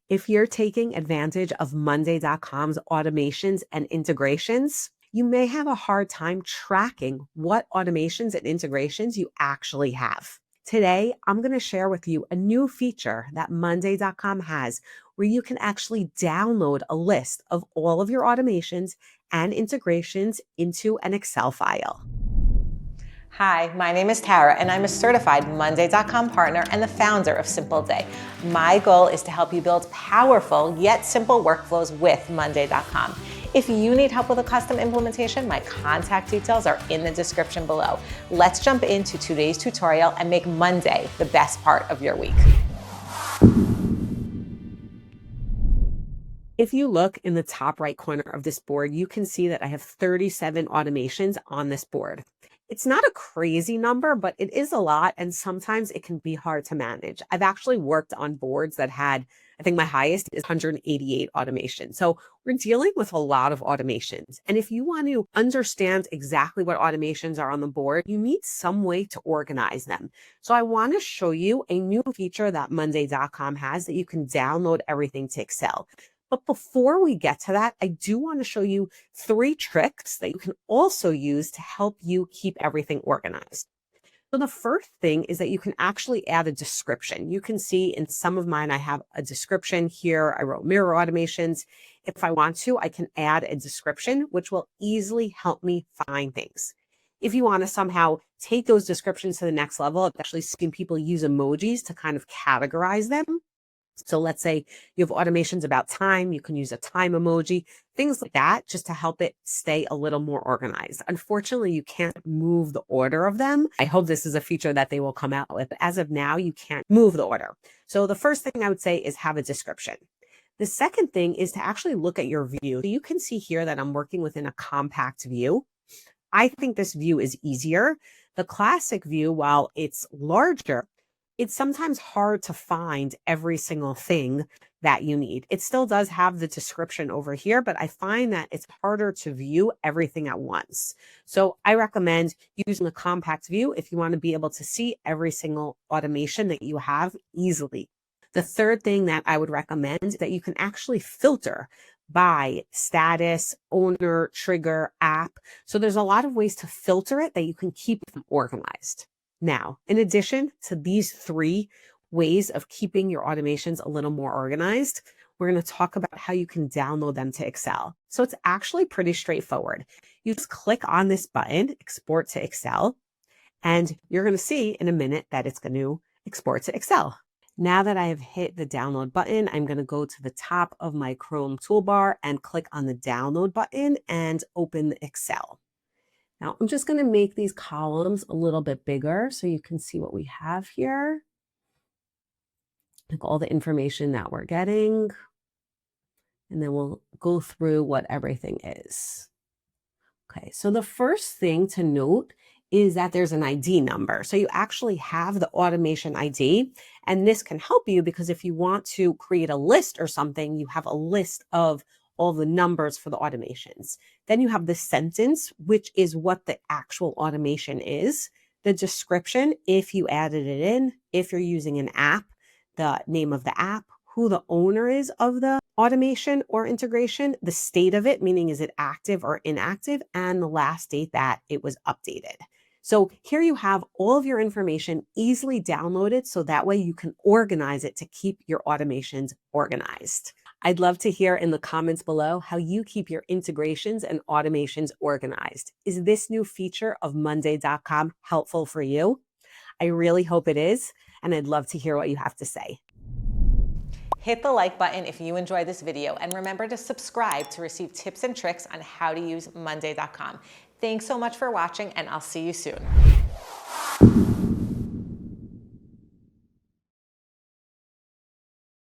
If you're taking advantage of Monday.com's automations and integrations, you may have a hard time tracking what automations and integrations you actually have. Today, I'm going to share with you a new feature that Monday.com has where you can actually download a list of all of your automations and integrations into an Excel file. Hi, my name is Tara, and I'm a certified Monday.com partner and the founder of Simple Day. My goal is to help you build powerful yet simple workflows with Monday.com. If you need help with a custom implementation, my contact details are in the description below. Let's jump into today's tutorial and make Monday the best part of your week. If you look in the top right corner of this board, you can see that I have 37 automations on this board. It's not a crazy number, but it is a lot, and sometimes it can be hard to manage. I've actually worked on boards that had, I think my highest is 188 automations. So we're dealing with a lot of automations. And if you want to understand exactly what automations are on the board, you need some way to organize them. So I want to show you a new feature that Monday.com has that you can download everything to Excel. But before we get to that, I do want to show you 3 tricks that you can also use to help you keep everything organized. So the first thing is that you can actually add a description. You can see in some of mine, I have a description here. I wrote mirror automations. If I want to, I can add a description, which will easily help me find things. If you want to somehow take those descriptions to the next level, I've actually seen people use emojis to kind of categorize them. So let's say you have automations about time, you can use a time emoji, things like that, just to help it stay a little more organized. Unfortunately, you can't move the order of them. I hope this is a feature that they will come out with. As of now, you can't move the order. So the first thing I would say is have a description. The second thing is to actually look at your view. So you can see here that I'm working within a compact view. I think this view is easier. The classic view, while it's larger, it's sometimes hard to find every single thing that you need. It still does have the description over here, but I find that it's harder to view everything at once. So I recommend using a compact view if you want to be able to see every single automation that you have easily. The third thing that I would recommend is that you can actually filter by status, owner, trigger, app. So there's a lot of ways to filter it that you can keep them organized. Now, in addition to these 3 ways of keeping your automations a little more organized, we're going to talk about how you can download them to Excel. So it's actually pretty straightforward. You just click on this button, Export to Excel, and you're going to see in a minute that it's going to export to Excel. Now that I have hit the download button, I'm going to go to the top of my Chrome toolbar and click on the download button and open Excel. Now, I'm just going to make these columns a little bit bigger so you can see what we have here. Like all the information that we're getting. And then we'll go through what everything is. Okay, so the first thing to note is that there's an ID number. So you actually have the automation ID, and this can help you because if you want to create a list or something, you have a list of all the numbers for the automations. Then you have the sentence, which is what the actual automation is. The description, if you added it in, if you're using an app, the name of the app, who the owner is of the automation or integration, the state of it, meaning is it active or inactive, and the last date that it was updated. So here you have all of your information easily downloaded so that way you can organize it to keep your automations organized. I'd love to hear in the comments below how you keep your integrations and automations organized. Is this new feature of Monday.com helpful for you? I really hope it is, and I'd love to hear what you have to say. Hit the like button if you enjoyed this video, and remember to subscribe to receive tips and tricks on how to use Monday.com. Thanks so much for watching, and I'll see you soon.